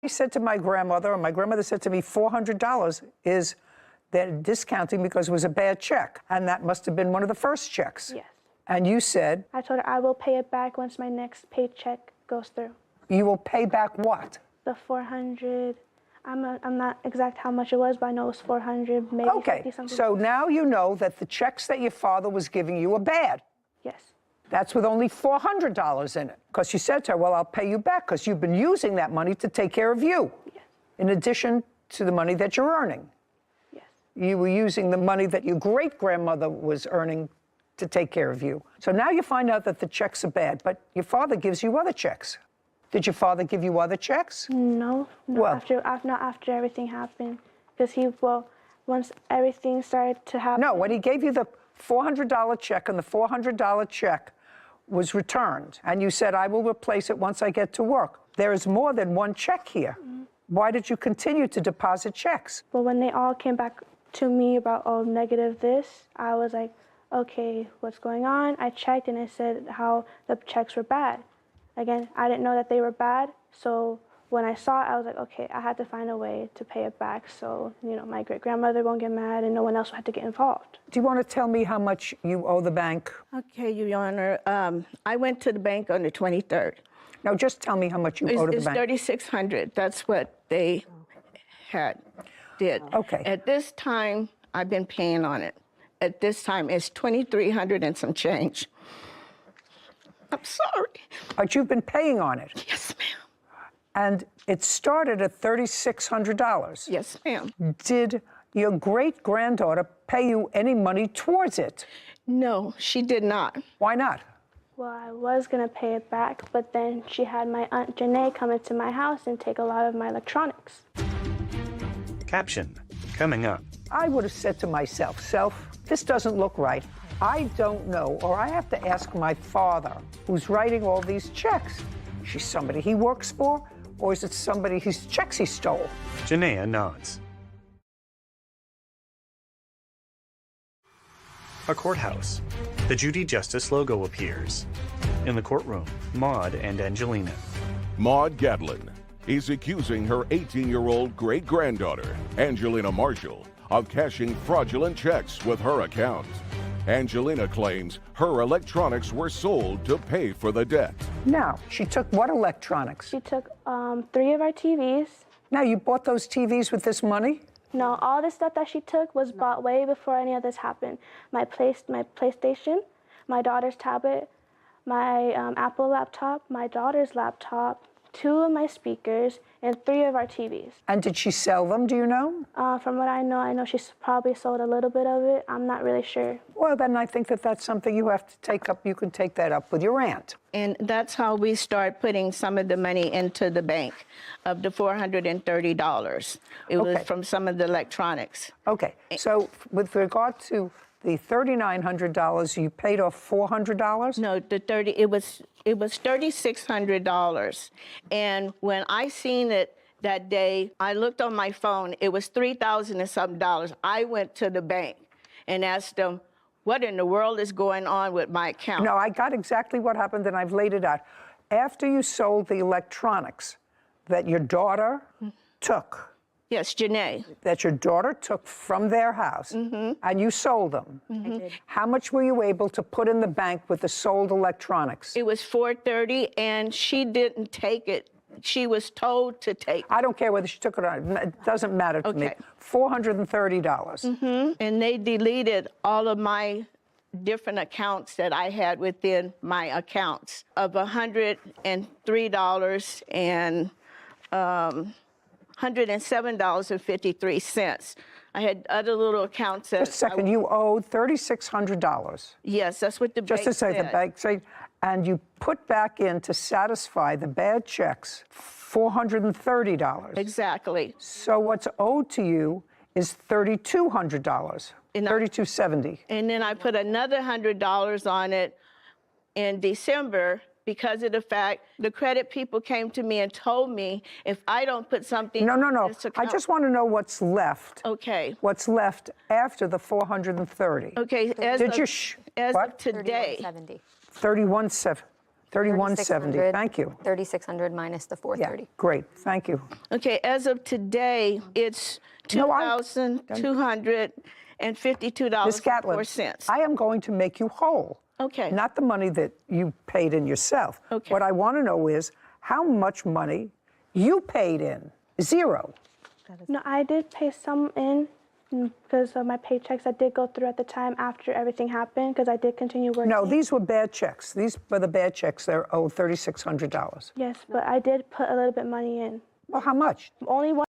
I said to my grandmother, and my grandmother said to me, $400 is they're discounting because it was a bad check. And that must have been one of the first checks. Yes. And you said? I told her I will pay it back once my next paycheck goes through. You will pay back what? The 400. I'm not exact how much it was, but I know it was 400, maybe 50 something. So now you know that the checks that your father was giving you are bad. Yes. That's with only $400 in it. Because you said to her, well, I'll pay you back because you've been using that money to take care of you. Yes. In addition to the money that you're earning. Yes. You were using the money that your great-grandmother was earning to take care of you. So now you find out that the checks are bad, but your father gives you other checks. Did your father give you other checks? No, Well, not after everything happened. Because once everything started to happen. No, when he gave you the $400 check and the $400 check was returned, and you said, I will replace it once I get to work. There is more than one check here. Mm-hmm. Why did you continue to deposit checks? Well, when they all came back to me about, oh, negative this, I was like, okay, what's going on? I checked and it said how the checks were bad. Again, I didn't know that they were bad, so when I saw it, I was like, okay, I had to find a way to pay it back so, my great-grandmother won't get mad and no one else will have to get involved. Do you want to tell me how much you owe the bank? Okay, Your Honor. I went to the bank on the 23rd. No, just tell me how much you owe to the bank. It's $3,600. That's what they did. Okay. At this time, I've been paying on it. At this time, it's $2,300 and some change. I'm sorry. But you've been paying on it. Yes, ma'am. And it started at $3,600. Yes, ma'am. Did your great-granddaughter pay you any money towards it? No, she did not. Why not? Well, I was going to pay it back, but then she had my Aunt Janae come into my house and take a lot of my electronics. Caption, coming up. I would have said to myself, this doesn't look right. I don't know, or I have to ask my father, who's writing all these checks. Is she somebody he works for, or is it somebody whose checks he stole? Janaea nods. A courthouse. The Judy Justice logo appears. In the courtroom, Maude and Angelina. Maude Gadlin is accusing her 18-year-old great-granddaughter, Angelina Marshall, of cashing fraudulent checks with her account. Angelina claims her electronics were sold to pay for the debt. Now, she took what electronics? She took 3 of our TVs. Now, you bought those TVs with this money? No, all the stuff that she took was bought way before any of this happened. My PlayStation, my daughter's tablet, my Apple laptop, my daughter's laptop, 2 of my speakers, and 3 of our TVs. And did she sell them, do you know? From what I know she's probably sold a little bit of it. I'm not really sure. Well, then I think that that's something you have to take up. You can take that up with your aunt. And that's how we start putting some of the money into the bank of the $430. It was from some of the electronics. Okay, so with regard to the $3,900, you paid off $400? No, it was $3,600. And when I seen it that day, I looked on my phone, it was $3,000 and something. I went to the bank and asked them, what in the world is going on with my account? No, I got exactly what happened, and I've laid it out. After you sold the electronics that your daughter took. Yes, Janae. That your daughter took from their house, and you sold them. How much were you able to put in the bank with the sold electronics? It was $430, and she didn't take it. She was told to take it. I don't care whether she took it or not. It doesn't matter to me. $430. And they deleted all of my different accounts that I had within my accounts of $103 and $107.53. I had other little accounts that... Just a second, you owed $3,600. Yes, that's what the bank said. Just to say, the bank said, and you put back in to satisfy the bad checks $430. Exactly. So what's owed to you is $3,200, $3,270. And then I put another $100 on it in December because of the fact the credit people came to me and told me if I don't put something No. in this account, I just want to know what's left. Okay. What's left after the $430. Okay, as of today. 3170. 3170. Thank you. 3,600 minus the Yeah, 430. great. Thank you. Okay, as of today, it's No, Ms. Gatlin, $2,252.04. I am going to make you whole. Okay. Not the money that you paid in yourself. Okay. What I want to know is how much money you paid in. Zero. No, I did pay some in because of my paychecks that did go through at the time after everything happened because I did continue working. No, these were bad checks. These were the bad checks. They're owed $3,600. Yes, but I did put a little bit money in. Well, how much? Only one.